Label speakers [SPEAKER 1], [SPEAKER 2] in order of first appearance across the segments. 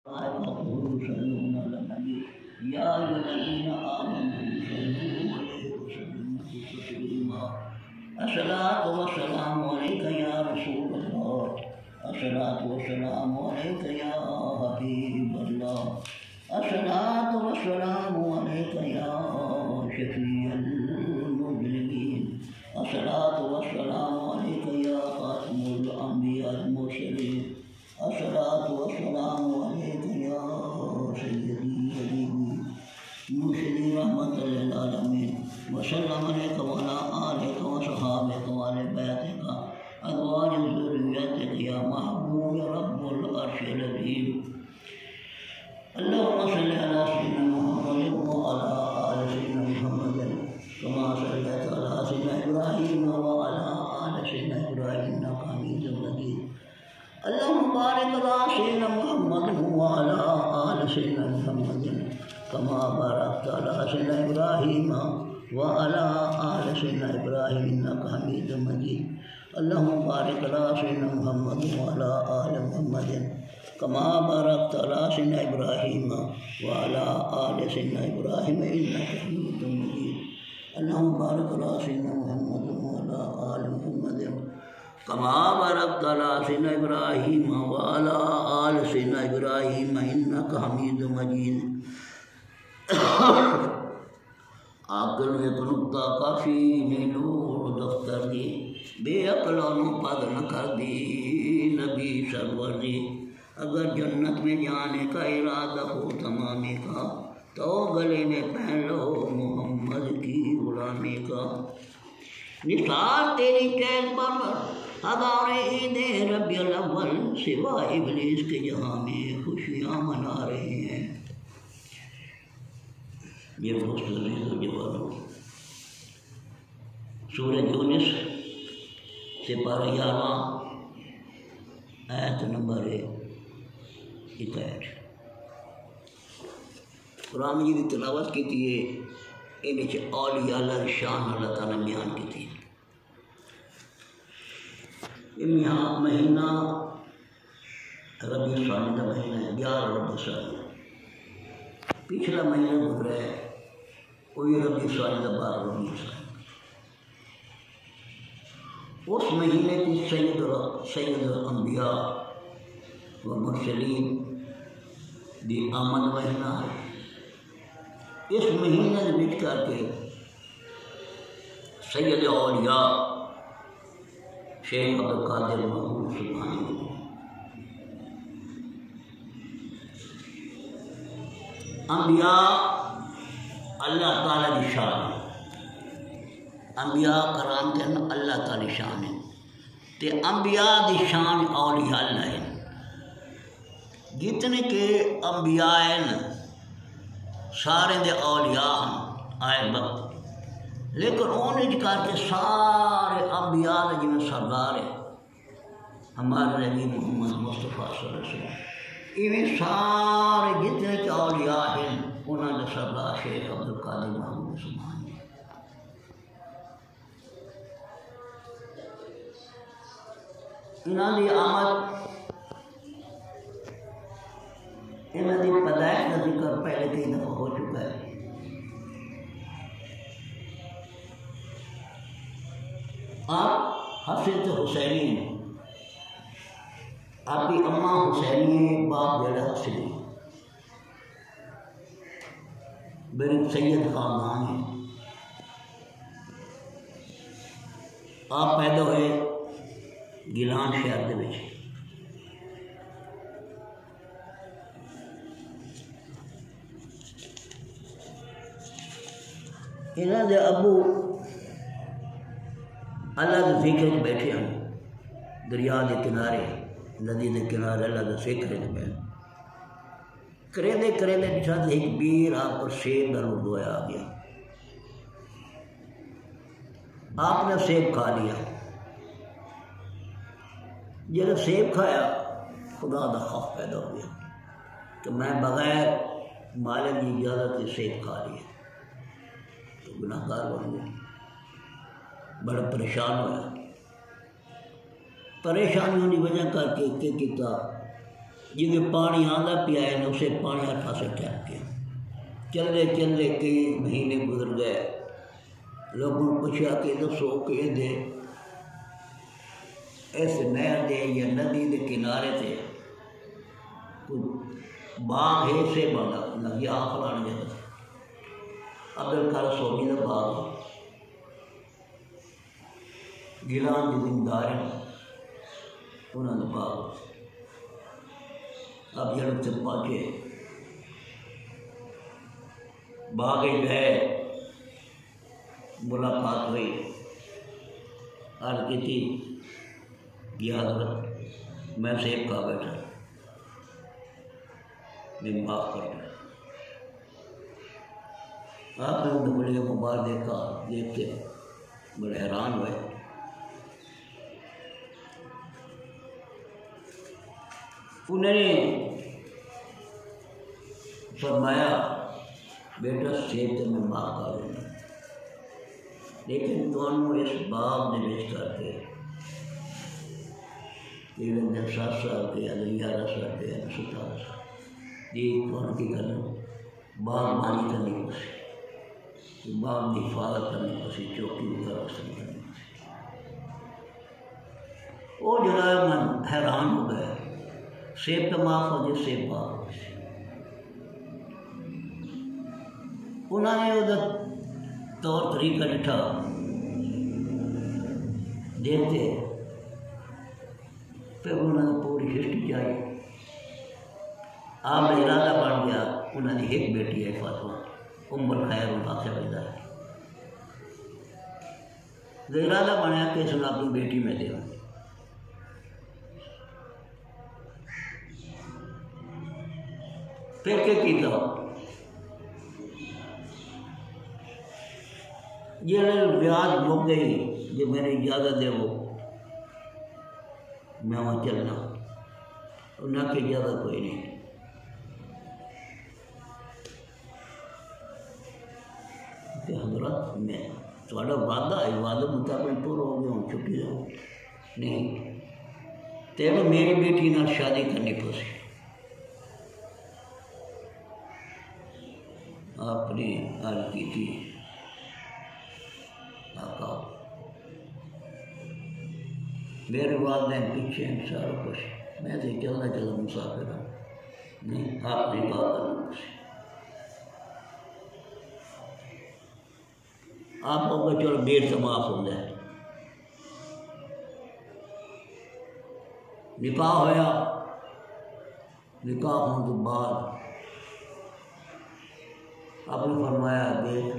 [SPEAKER 1] يصلون على النبي يا أيها الذين آمنوا صلوا عليه وسلموا تسليما. الصلاة والسلام عليك يا رسول الله، الصلاة والسلام عليك يا حبيب الله، الصلاة والسلام عليك يا شفيع المذنبين، الصلاة والسلام عليك يا خاتم الأنبياء المرسلين، الصلاة والسلام عليك يا سيدي حبيبي مرشدي رحمة للعالمين، وسلم عليك وعلى آلك وصحابك وآل بيتك أزواج ذريتك يا محبوب رب العرش العظيم. اللهم صل على سيدنا محمد وعلى آل سيدنا محمد كما صليت على سيدنا إبراهيم وعلى آل سيدنا إبراهيم إنك حميد مجيد. اللهم بارك على سيدنا محمد وعلى آل سيدنا محمد كما باركت على سيدنا إبراهيم وعلى آل سيدنا إبراهيم إنك حميد مجيد. اللهم بارك على سيدنا محمد وعلى آل محمد كما باركت على سيدنا إبراهيم وعلى آل سيدنا إبراهيم إنك حميد مجيد. اللهم بارك على سيدنا محمد وعلى آل محمد كما باركت على سيدنا إبراهيم وعلى آل سيدنا إبراهيم إنك حميد مجيد. عقل ایک نقطہ کافی نے نور دفتر دی، بے عقلوں پد نہ کر دی نبی سرور دی. اگر جنت میں جانے کا ارادہ ہو تمامی کا تو گلے میں پہن لو محمد کی غلامی کا. نثار تیری قید پر ہزار عید ربیع الاول سوا ابلیس کے جہاں میں خوشیاں منا رہے ہیں. یہ جوانوں سورہ یونس سے پارہ 11 آیت نمبر 61 قرآن جی کی تلاوت کی تھی. یہ اولیاء اللہ کی شان اللہ تعالیٰ بیان کی تھی. یہاں مہینہ ربیع الثانی کا مہینہ ہے، 11 ربیع الثانی. پچھلا مہینہ گزرا ہے وہی ربیع الثانی کا 12 ربیع الثانی. اس مہینے کی سید الانبیاء و مرسلین دی آمد مہینہ ہے. اس مہینے نے بچ کر کے سید اولیاء شیخ عبدالقادر محمود سبحانی انبیاء اللہ تعالیٰ کی شان ہے. انبیاء کرام کے اللہ تعالی شان ہے تے انبیاء دی شان اولیاء اللہ ہے. جتنے کے انبیاء ہیں سارے دے اولیاء ہیں آئے وقت، لیکن انہیں کر کے سارے انبیاء نے جنہیں سردار ہے ہمارے نبی محمد مصطفیٰ صلی اللہ علیہ وسلم. ایویں سارے جتنے کے اولیاء ہیں انہوں نے سردار شیخ عبدالقادر محمود سبحانی. انہوں نے آمد انہوں نے پیدائش کا ذکر پہلے کئی دفعہ ہو چکا ہے. آپ حفظ حسینی ہیں، آپ کی اماں حسینی باپ جڑا حسینی میرے سید خاندان ہیں. آپ پیدا ہوئے گیلان شہر دے وچ. انہاں دے ابو اللہ کے ذکر میں بیٹھے ہیں دریا کے کنارے، ندی کے کنارے اللہ کا ذکر ہے. کریندے کریندے بچھا ایک بیر آپ پر سیب کا اردویا آ گیا. آپ نے سیب کھا لیا. جب سیب کھایا خدا کا خوف پیدا ہو گیا کہ میں بغیر مالک کی اجازت سے سیب کھا لیا تو گناہ گار بن گیا. بڑا پریشان ہوا. پریشانیوں کی وجہ کر کے کیا جی پانی آتا پیا ہے اسے پانی ہر پاس ٹھہر گیا. چلے چلے کئی مہینے گزر گئے. لوگوں نے پوچھا کہ دسو کہ دے اس نہر دے یا ندی کے کنارے سے باغ ہے سے بنا ندی آ فلانے جگہ عبد کر سونی کا باغ گیلان کے زمیندار ہیں انہوں نے باغ. اب جب سے پہنچے باغ گئے ملاقات ہوئی. عرض کی تھی یہ حضرت میں سیب کھا بیٹھا میں معاف کر دیں. آپ نے ان بڑے مبارک دیکھا دیکھتے بڑے حیران ہوئے. انہوں نے فرمایا بیٹا سیب تو میں معاف کر دوں لیکن دونوں اس باغ نے بیچ کر کے 7 سال کے یا 11 سال کے یا 17 سال یہ دونوں کی کرنا باغ بانی کرنی پسی باغ کی حفاظت کرنی پسی چوکی وغیرہ وسلم کرنی پسی. وہ جناب من حیران ہو گئے. سیب تو معاف ہو جائے سیب باغ ہو جائے. انہوں نے ادھر طور طریقہ ڈٹھا دیکھتے پھر انہوں نے پوری ہسٹری جائی. آپ نے ارادہ بن گیا. انہوں نے ایک بیٹی ہے فاطمہ عمر خیر ان کا پیدا ہے. ارادہ بنایا کہ اس نے اپنی بیٹی میں دے. پھر کیا کیتا یہ ریاض مک گئی جو میں نے اجازت دے وہ میں وہاں چلنا نہ کہ اجازت کوئی نہیں. کہ حضرت میں تھوڑا وعدہ ہے وعدہ مطابق پورا ہو گیا ہوں چھٹی جاؤں نہیں تیرے میری بیٹی نہ شادی کرنی پسی. آپ نے عرض کی تھی آقا میرے والدین پیچھے ہیں سارا کچھ میں تو چلنا چلا مسافر ہوں نہیں آپ نے کہا کرنا کچھ آپ کو چلو دیر سے معاف ہو جائے. نکاح ہوا. نکاح ہونے کے بعد آپ نے فرمایا دیکھ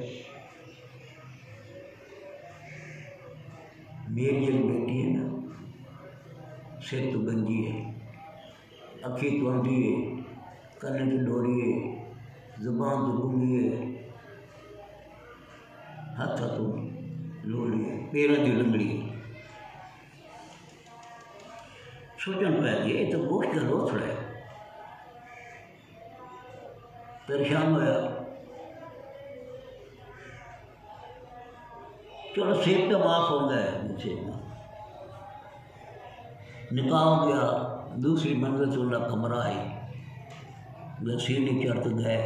[SPEAKER 1] میری ایک بیٹی ہے نا سر تو گنجی ہے اکھی تو اندھی ہے کنے تو ڈوری ہے زبان تو گنگی ہے ہاتھ تو لوڑی ہے پیروں کی لنگڑی ہے. سوچن پہ گیا یہ تو گوشت کا لوتھڑا ہے. پریشان ہوا. چلو سیب تو معاف ہو گئے مجھ سے نکاح ہو گیا. دوسری منزل سے اللہ کمرہ آئی میں سیڑھی چڑھ گئے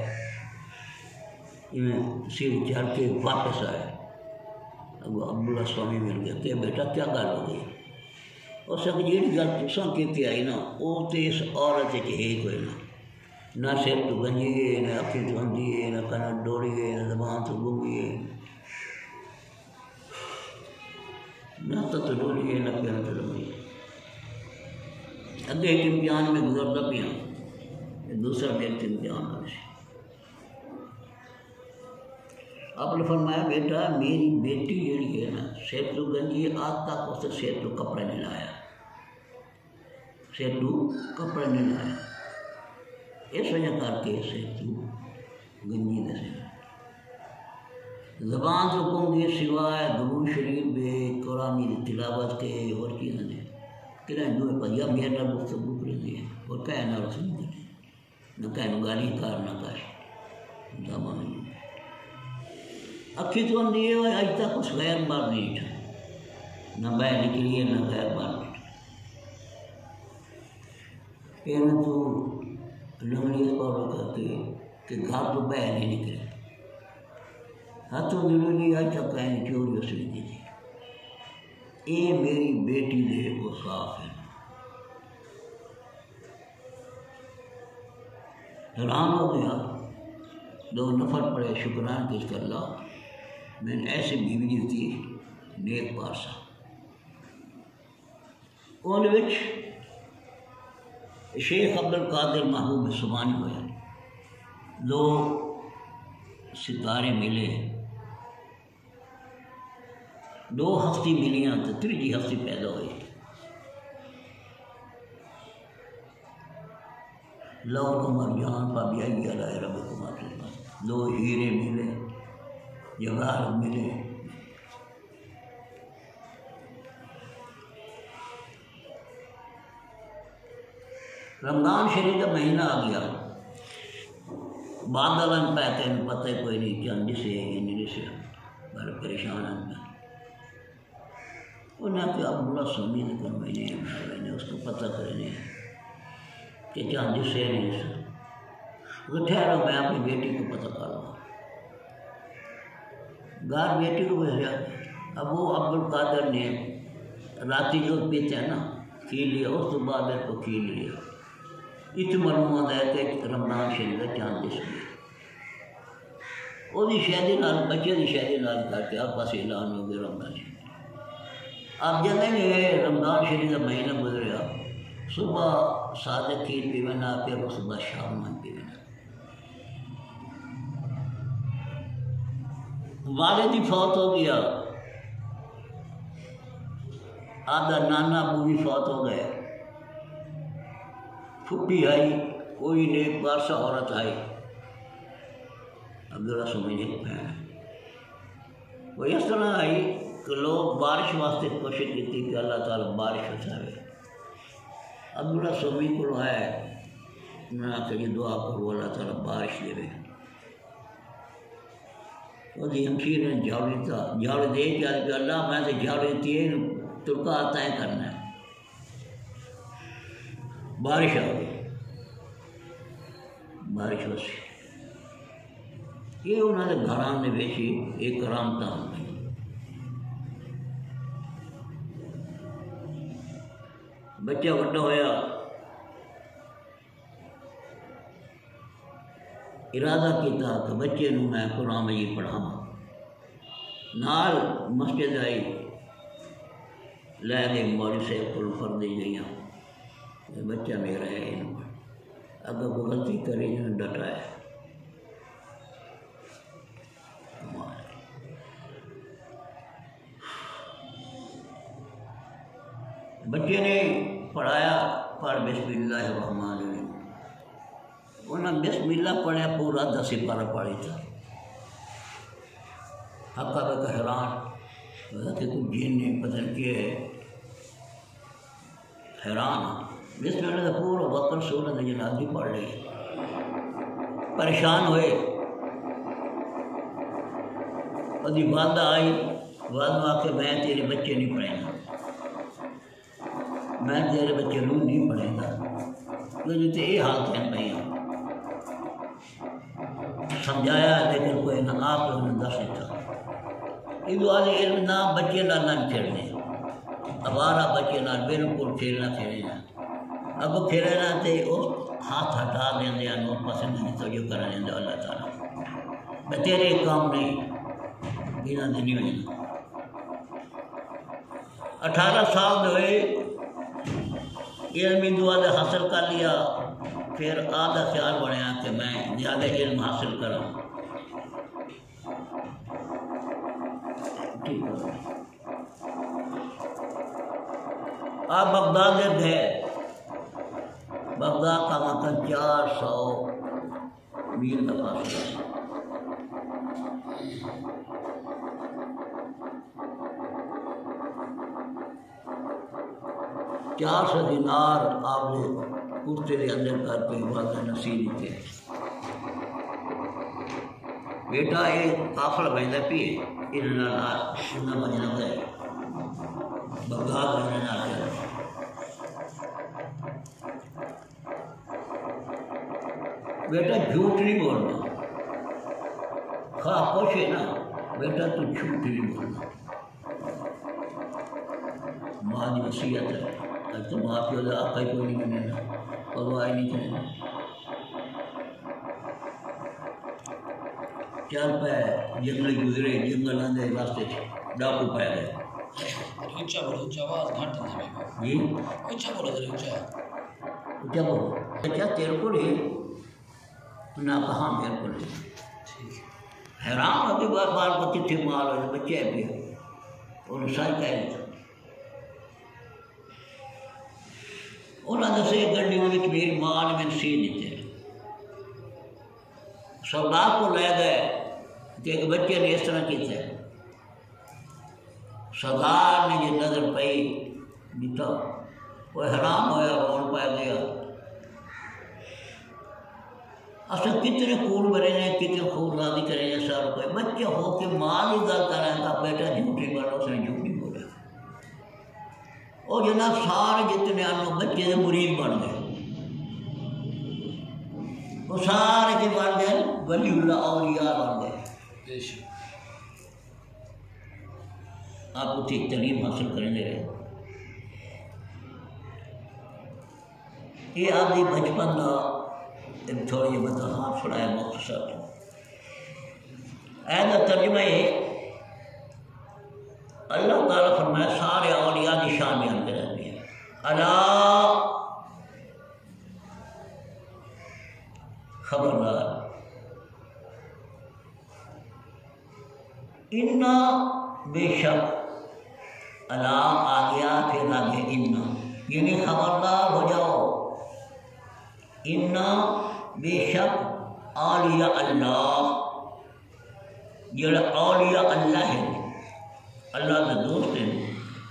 [SPEAKER 1] سیڑھی چڑھ کے واپس آئے. عبداللہ سوامی مل گیا کہ بیٹا کیا گل ہو گئی. اس نے جی گل تساں کیتی آئی نا وہ تو اس عورت ہے کوئی نہ سر تو گنجی ہے نہ اکھی تو اندھی ہے نہ کن ڈوڑی ہے نہ زبان تو گنگی ہے نہ تو ڈوڑی ہے نہ پہن تو لمبی ہے. اگے ایک امتحان میں گزرتا پیا دوسرا بھی ایک امتحان ہو. آپ نے فرمایا بیٹا میری بیٹی جڑی ہے نا سر تو گنجی آج تک اس سے سر تو کپڑے نہیں لایا سر تو کپڑے نہیں لایا اس وجہ کر کے سر تو گنجی دے زبان تو گنگی سوائے درود شریف بے قرآن کی تلاوت کے اور چیزیں نے کہ دو پیا میرا گفتگو کرتی ہے اور کہنا رسم کرے نہ کہنا گالی کار نہ کر زبان اکھی تو اندھی ہے اج تک کچھ غیر بار نہیں تھا نہ باہر نکلی ہے نہ غیر بار نہیں تھا. پہلے تو لمڑی پاور کرتے کہ گھر تو بہ نہیں نکلے ہاتھوں ضروری ہے چکائیں چوری اس نے دی تھی یہ میری بیٹی دے کو صاف ہے حیران ہو گیا 2 نفر پڑے شکران کس کر اللہ میں نے ایسی بیوی دی تھی نیک پارسا ان وچ شیخ عبد القادر محبوب سبحانی ہوئے 2 ستارے ملے 2 ہفتی ملیاں تو 3 ہفتی پیدا ہوئی لو کمر جان پابی آئی رائے رب کمر 2 ہیرے ملے جواہر ملے رمضان شریف کا مہینہ آ گیا بادل پہ تین پتہ کوئی نہیں چند جسے یا نہیں جسے بڑے پریشان ہیں انہیں کہ اب بڑا سمی نے کر میں نے اس کو پتہ کرنے کہ چند جسے نہیں جسے وہ ٹھہرا میں اپنی بیٹی کو پتہ کر رہا گھر بیٹی کو بھیجا اب وہ عبد القادر نے راتی جو پیتے ہیں نا کھیل لیا اس تو بعد کو کھیل لیا ات معلومات ہے کہ رمضان شریف کا چاند جس میں وہ شادی نال بچے کی شادی نال کر کے آپ پاس اعلان ہو گیا رمضان شریف آپ جانیں گے رمضان شریف کا مہینہ گزریا صبح صادق کھیر پیونا پھر صبح شام میں پیونا والد ہی فوت ہو گیا آدھا نانا ابو بھی فوت ہو گئے پھپھی آئی کوئی نیک پارسا عورت آئی اب ذرا سمجھے وہ اس طرح آئی کہ لوگ بارش واسطے کوشش کی تھی کہ اللہ تعالیٰ بارش اٹھائے اب ذرا سمجھ کو ہے میں کہ یہ دعا کرو اللہ تعالیٰ بارش دے وہ ہمشیر نے جھاڑو دے کے کہ اللہ میں سے جھاڑو دیتی ہے ترکا آتا ہے کرنا ہے بارش آ گئی بارش ہو سی یہ انہوں نے گھران نے بیچی ایک کرامتا ہوں بچہ بڑا ہویا ارادہ کیتا کہ بچے نو میں قرآن مجید پڑھاواں نال مسجد آئی لے گئے مولوی صاحب کو فرد دی گئیاں بچہ میرا ہے اگر کوئی غلطی کرے انہیں ڈٹا ہے بچے نے پڑھایا پڑھ بسم اللہ الرحمن الرحیم انہیں بسم اللہ پڑھا پورا 10 پارہ پڑھی تھا حقا بے حیران کہ کوئی جن نہیں پتہ کیا ہے حیران بسم اللہ کا پورا وقت سورت جنازی پڑھ لی پریشان ہوئے ادھی والدہ آئی والدہ آ کے میں تیرے بچے نہیں پڑھیں گا میں تیرے بچے روح نہیں پڑھیں گا مجھے تو یہ حالت ہے نہیں سمجھایا لیکن کوئی نہ آپ انہوں نے دس دیتا یہ والے علم نہ بچے نہ کھیلنے ابارہ بچے نہ بالکل کھیلنا کھیلنا اب کھیلنا تو اس ہاتھ ہٹا دیں دیا نو پسند نہیں تو جو کرا دیں اللہ تعالیٰ میں تیرے کام نہیں بنا دنی ہوئی 18 سال ہوئے علمی دعا دے حاصل کر لیا پھر آدھا خیال بنیا کہ میں زیادہ علم حاصل کروں آپ بغداد گئے بغداد کا مکان 400 میل کا فاصلہ 400 دینار آپ نے کرتے کے اندر کر کے واضح نصیب دیتے بیٹا یہ قافلہ بہندا پی انہاں بجنا گئے بغداد رہنا بیٹا جھوٹ نہیں بولنا، خواہ خوش ہے نا بیٹا تو جھوٹ نہیں بولنا، ماں کی وصیت ہے، اب تو ماں پیو کا آقا ہی کوئی نہیں بننا، پرواہ نہیں کرنا، چل پہ جنگل گزرے، جنگل آدھے راستے ڈاکو پہ گئے،
[SPEAKER 2] اونچا بولو، اونچا آواز گھٹ ہے
[SPEAKER 1] جی
[SPEAKER 2] اونچا بولو ذرا اونچا،
[SPEAKER 1] اونچا بولو، اچھا تیرے کو ہی نہ کہاں میرے کو نہیں، حیران ہوتی بار بار کو کتنے مال ہوئے بچے ہے بھی انہوں سائی کہہ دیا، انہوں نے سے گڈی میں میری ماں نے میں سی دیتے، سردار کو لے گئے کہ ایک بچے نے اس طرح کیتے، سردار نے یہ نظر پئی دیتا، وہ حیران ہویا رون پہ گیا، اصل کتنے کول بنے ہیں، کتنے خوب راضی کریں گے سر کوئی بچے ہو کے ماں ہی گل کر رہا تھا، بیٹا جھوٹی بولا، اس نے جھوٹی بولا، اور جناب سارے جتنے آنوں بچے کے مرید بن گئے، وہ سارے کے بن گئے ولی اللہ اولیاء بن گئے، آپ کو ٹھیک تعلیم حاصل کریں گے۔ یہ آپ کی بچپن کا تھوڑی بتانا چھڑایا مختصر، ایسا ترجمہ ہے اللہ تعالیٰ فرمایا سارے اولیاء کی شان بیان کر رہتے ہیں، اللہ خبردار، انا بے شک، اللہ آ گیا پھر آگے انا، یعنی خبردار ہو جاؤ، انا بے شک اولیاء اللہ، جڑا اولیاء اللہ ہے، اللہ کے دوست ہیں،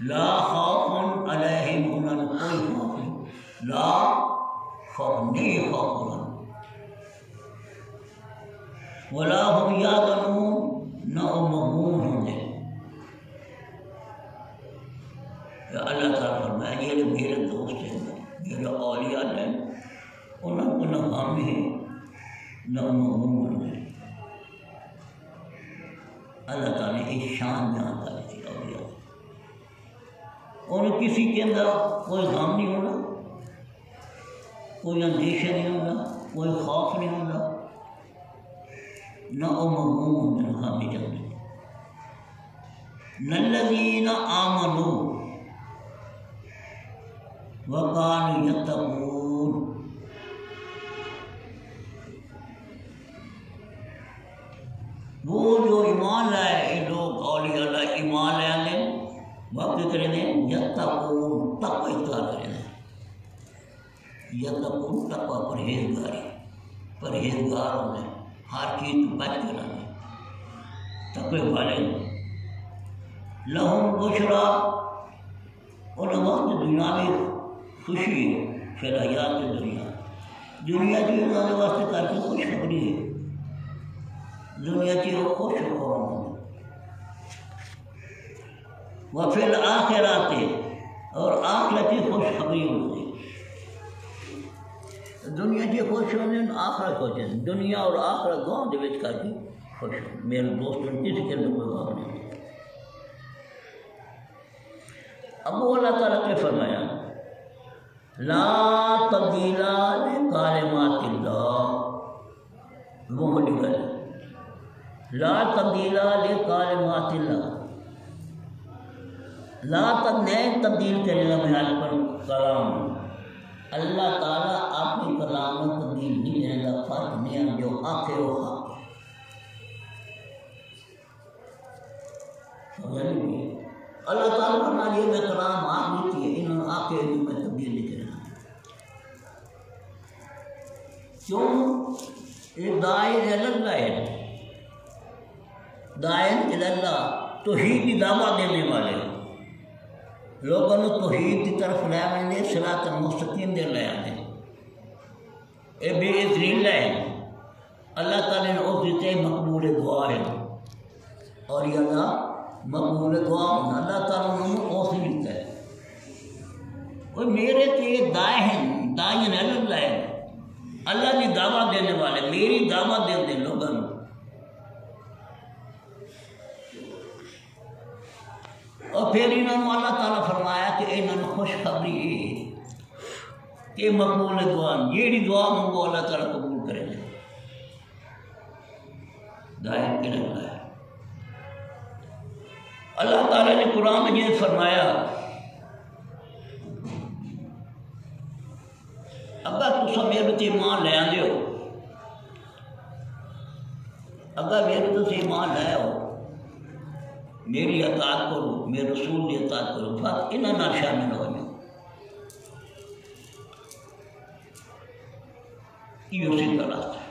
[SPEAKER 1] لا خوف علیہم، انہوں نے کوئی خوف نہیں، لا خوف نہیں، خوف انہوں ولا هم یحزنون، نہ وہ مغموم ہوں گے، اللہ تعالیٰ فرمایا یہ میرے دوست ہیں، میرے اولیاء ہیں، انہوں کو نہ غم ہے نہ مغموم ہے، اللہ تعالیٰ نے ایک شان بیان کر دی اولیاء، انہیں کسی کے اندر کوئی غم نہیں ہونا، کوئی اندیشہ نہیں ہونا، کوئی خوف نہیں ہونا، نہ وہ مغموم ہونا، غم نہیں جانے، الذین آمنوا وکانوا یتقون، وہ جو ایمان لائے، یہ لوگ اولیاء اللہ ایمان لے آنے وقت کریں گے، یتقون تقوی اختیار کریں گے، یتقون تقوی پرہیزگاری، پرہیزگار ہونے، ہر چیز کو بچ کر رہنے، تقوی والے، لہم بشرا، انہیں وقت دنیا میں خوشی ہے، پھر حیات دنیا، دنیا کی انہوں نے واسطے کر کے خوشخبری ہے، دنیا کی وہ خوش ہو، وفی الآخرات، اور آخرت کی خوشخبری ہوتی، دنیا کی خوش ہونے آخرت خوش ہے، دنیا اور آخرت دونوں کے کر کے خوش ہو، میرے دوست کسی کے اندر کوئی غم نہیں۔ اب وہ اللہ تعالیٰ نے فرمایا لا تبدیل لکلمات اللہ، وہ بڑی گل، لا تبدیل لکلمات اللہ، لا نہیں تبدیل کرے گا میرے پر کلام، اللہ تعالیٰ اپنے کلام میں تبدیل نہیں کرے گا، فرق نہیں ہے، جو حق ہے وہ حق ہے، اللہ تعالیٰ فرمایا یہ میں کلام آپ نہیں کیے، انہوں نے آپ کے علم میں تبدیل نہیں کرنا، کیوں؟ ایک داعی اللہ ہے، داعی اللہ توحید کی دعوت دینے والے لوگوں نے توحید کی طرف لے آنے، صراط المستقیم دے لے آنے، اے بے اذن ہے، اللہ تعالیٰ نے اس دیتے مقبول دعا ہے، اور یہ اللہ مقبول دعا ہونا، اللہ تعالیٰ نے اس دیتا ہے، وہ میرے تے دائیں ہیں، دائیں اللہ ہے، اللہ کی دعوت دینے والے میری دعوت دے لوگوں. اور پھر انہوں نے اللہ تعالیٰ فرمایا کہ انہوں نے خوشخبری کہ مقبول دعا جیڑی دعا منگو اللہ تعالیٰ قبول کرے گا. ظاہر کے لگتا ہے اللہ تعالیٰ نے قرآن مجید فرمایا اگر تسا میرے تے ایمان لے آندے ہو، اگر میرے تے ایمان لے آؤ، میری اطاعت کرو، میرے رسول کی اطاعت کرو، بس انہاں نال شامل ہو جاؤ. یہ سیدھا راستہ ہے،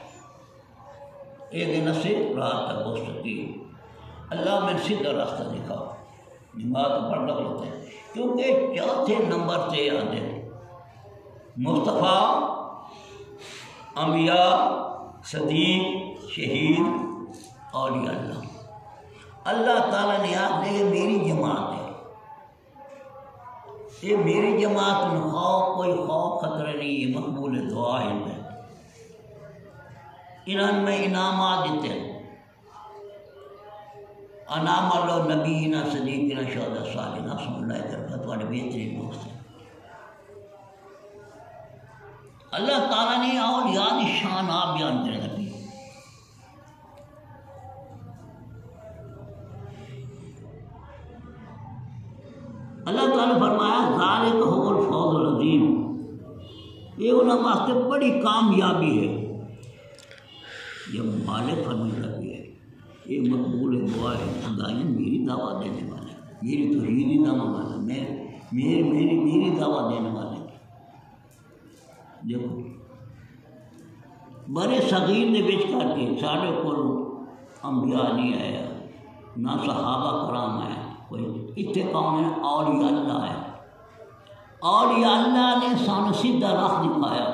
[SPEAKER 1] ایک دن سے رات تک ہو سکتی ہے. اللہ میں سیدھا راستہ دکھاؤ. نماز پڑھنا ہوتا ہے کیونکہ چوتھے نمبر سے آتے ہیں مصطفیٰ، انبیاء، صدیق، شہید، اولیاء اللہ. اللہ تعالیٰ نے آپ نے یہ میری جماعت ہے، یہ میری جماعت میں کوئی خوف خطرہ نہیں ہے، مقبول دعا ہے. انہوں میں انعامات دیتے ہیں، انعام اللہ نبینا صدیقنا شہداء صالحین رسول اللہ طرف تھوڑے بہترین دوست ہیں. اللہ تعالیٰ نے اولیاء کی شان آپ بیان کرنے لگی. اللہ تعالیٰ نے فرمایا ذالک هو الفوز العظیم، یہ انہوں واسطے بڑی کامیابی ہے. یہ مالک فرمانے لگی ہے، یہ مقبول دعا ہے. خدائیں میری دعوت دینے والے، میری توحیدی دعوت والے، میری دعوت دینے والے. دیکھو بڑے صغیر نے بچ کر کے سارے کو انبیاء نہیں آیا، نہ صحابہ کرام آیا، کوئی اتنے کون ہے؟ اولیاء اللہ ہے. اولیاء اللہ نے سانو سیدھا راہ دکھایا،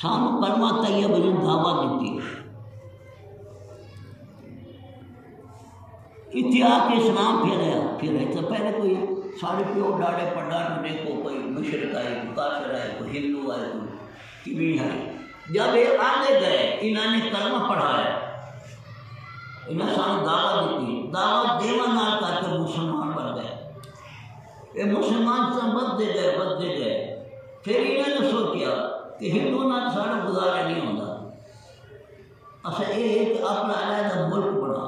[SPEAKER 1] سانو کلمہ طیبہ کی دعوت دیتی. اتحاد کے اسلام پھر ہے تو پہلے کوئی سارے پیو ڈاڑے پڑھانے کو کوئی مشرق آئے، کوئی کافر آئے، کوئی ہندو آئے، کوئی کبھی ہے. جب یہ آگے گئے انہوں نے کلمہ پڑھایا، انہیں سانو دعوت دیتی. دعوت دیوان نال کر کے مسلمان بن گئے. یہ مسلمان سے بدتے گئے. پھر انہوں نے سوچا کہ ہندو نال سارا گزارا نہیں ہوتا، اچھا یہ ہے کہ اپنا علیحدہ ملک بنا.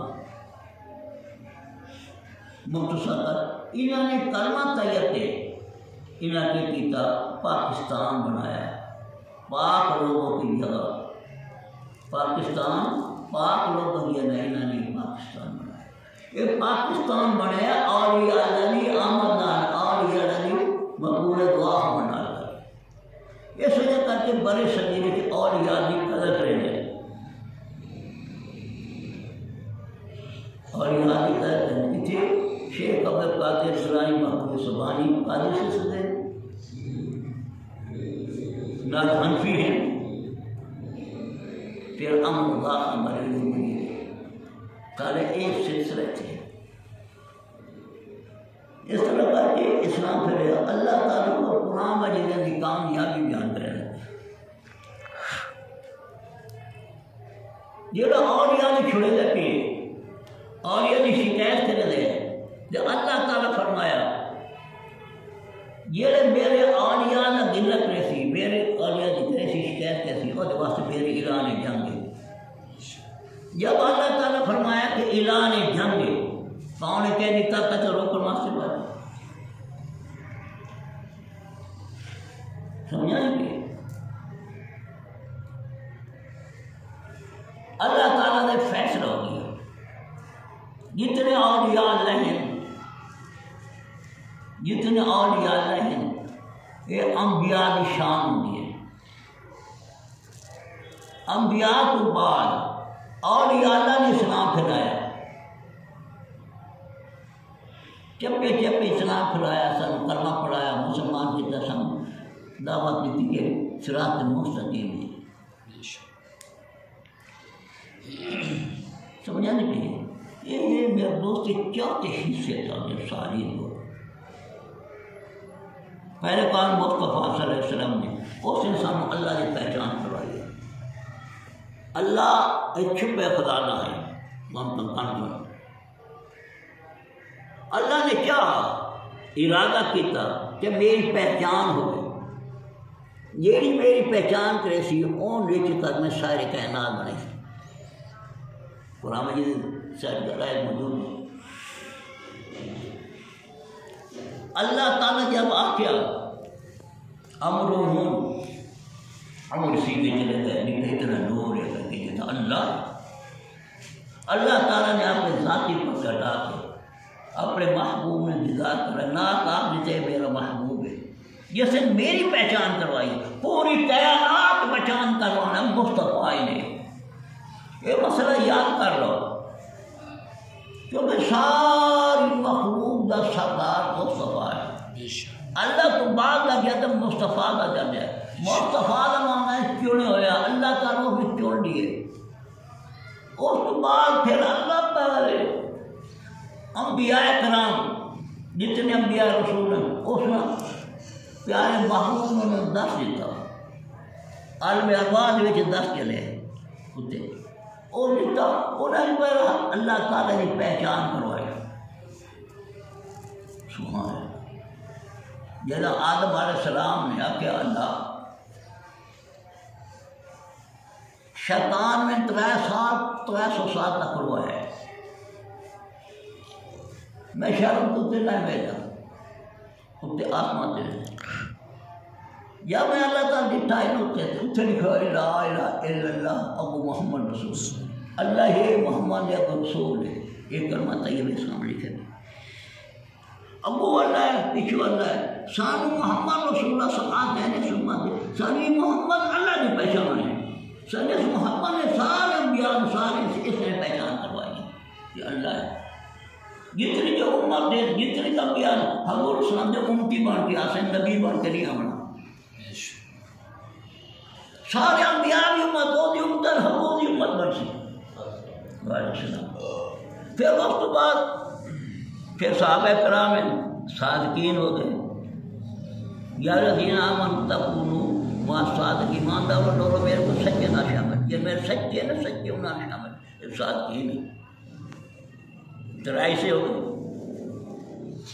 [SPEAKER 1] مختصر انہوں نے کلمہ طیب کے انہوں نے کیتا پاکستان بنایا. پاک لوگوں کی جگہ پاکستان، پاک لوگوں کی جگہ انہوں نے پاکستان بنایا. یہ پاکستان بنایا اولیاء اللہ کی آمد نال، اولیاء اللہ کی مقبول دعا بنا کر. اس وجہ کر کے بڑے صغیر کے اولیاء کی قدر کرے گئے، اولیاء کی قدر کرے. شیخ عبد القادر جیلانی محمود سبحانی قادر سے سدے نہ حنفی ہیں، پھر امر اللہ بریلوی منیر سارے ایک سلسلے تھے. اس طرح کر کے اسلام پھر اللہ تعالیٰ کو قرآن مجید کی کامیابی بیان کرے گا. جہاں اولیاء نے چھڑے لگے، اولیاء نے شکایت کرے لے، جب اللہ تعالیٰ فرمایا یہ میرے اولیاء نہ دلت رہی، میرے اولیاء کی ایسی شکایت کیسی اور واسطے میرے اعلان جنگ. جب اللہ تعالیٰ فرمایا کہ اعلان جنگ کون نے کہہ دیتا کہ روکن واسطے بات سمجھا نہیں. اللہ تعالیٰ نے فیصلہ ہو گیا جتنے اولیاء اللہ ہیں، جتنے اولیاء اللہ ہیں یہ انبیاء کی شان ہوتی ہے. انبیاء کے بعد اولیاء اللہ نے اسلام پھیلایا، چپے چپے اسلام پھیلایا، سب کلمہ پڑھایا، مسلمان کی طرح دعوت دیتی کہ صراط مستقیم ہے. سمجھا نہیں چاہیے. یہ میرے دوست چوتھے حصے تھا ساری لوگ. پہلے کہا مصطفیٰ صلی اللہ علیہ وسلم نے اس نے سانو اللہ کی پہچان کروائی ہے۔ اللہ ایک چھپے خزانہ ہے، اللہ نے کیا ارادہ کیتا کہ میری پہچان ہوگی، جیڑی میری پہچان کرے سی اون وچ تک میں سارے کائنات بنے سی۔ قرآن مجید ساری آیت موجود ہے۔ اللہ تعالیٰ جب آخیا امرہم، امر سیدھے چلے گئے، نکلے اتنا نور ہے کر کے اللہ تعالیٰ نے اپنے ذاتی پر چڑھا کے اپنے محبوب نے دیدار کرا، ناک آپ جیتے میرا محبوب ہے، جس نے میری پہچان کروائی، پوری کائنات پہچان کروانا مصطفیٰ نے۔ یہ مسئلہ یاد کر لو، کیونکہ ساری مخلوق کا سردار مصطفیٰ ہے۔ اللہ تو بعد لگ گیا تو مصطفیٰ کا درجہ ہے۔ مصطفیٰ کا معنی ہے چنے ہویا، اللہ کا روح بھی چن لیے۔ اس تو بعد پھر اللہ تعالی انبیاء کرام جتنے انبیاء رسول ہیں اس نے پیارے محبوب نے 10 دیتا، عالم ارواح وچ 10 چلے اتنے اور دیتا، انہیں اللہ تعالیٰ کی پہچان کروائی۔ سبحان اللہ۔ جیسا آدم علیہ السلام نے آخیا اللہ شیطان میں 300 سال تک کروایا ہے، میں شرم تو تے نہ بھیجا اتنے آسمان تے یا میں اللہ تعالیٰ ڈٹھا ہی اتنے لکھا لا الہ الا اللہ ابو محمد رسول اللہ ہے، محمد ابو رسول ہے، یہ کلمہ طیبہ سامنے لکھے ابو اللہ ہے، پیچھو اللہ ہے، سانو محمد رسول اللہ صلی اللہ علیہ وسلم سانی محمد اللہ کی پہچان ہے، سانی محمد نے سارے انبیاء سارے اس نے پہچان کروائی کہ اللہ ہے۔ جتنی جو امت دے جتنی انبیاء حضور صلی اللہ علیہ وسلم امتی بن کے آسے نبی بن کے نہیں آنا، سارے انبیاء کی امت ہو دی امت حضور کی امت بن سی۔ پھر اس تو بعد پھر صحابہ کرام صادقین ہو گئے، یا الذین آمنوا تکونوا مع الصادقین، ماندہ وہ ڈورو میرے کو سچے نہ شامل، یہ میرے سچے نہ سچے نہ شامل، یہ صادقین ہیں۔ ترائی سے ہو گئے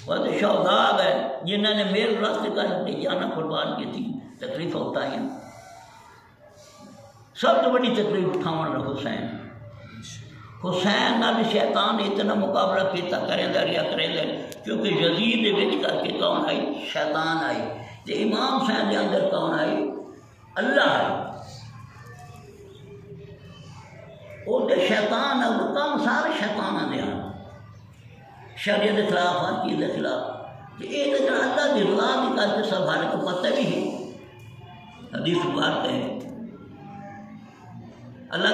[SPEAKER 1] وہ شہداء ہے جنہوں نے میرے راستے کا جانا قربان کی تھی، تکلیف ہوتا ہے۔ سب تو بڑی تکلیف اٹھاؤں رہا حسین نہ بھی شیطان نے اتنا مقابلہ کیتا، کریں دریا کریں در، کیونکہ یزید وچ کر کے کون آئی؟ شیطان آئی، تے امام حسین کے اندر کون آئی؟ اللہ آئی۔ وہ تے شیطان ہے، وہ کام سارے شیطان دے ہیں، شریعت کے خلاف، ہر چیز کے خلاف، کہ یہ تو اللہ کی رضا بھی کر کے سب ہر کو پتہ بھی ہے، حدیث بات ہے اللہ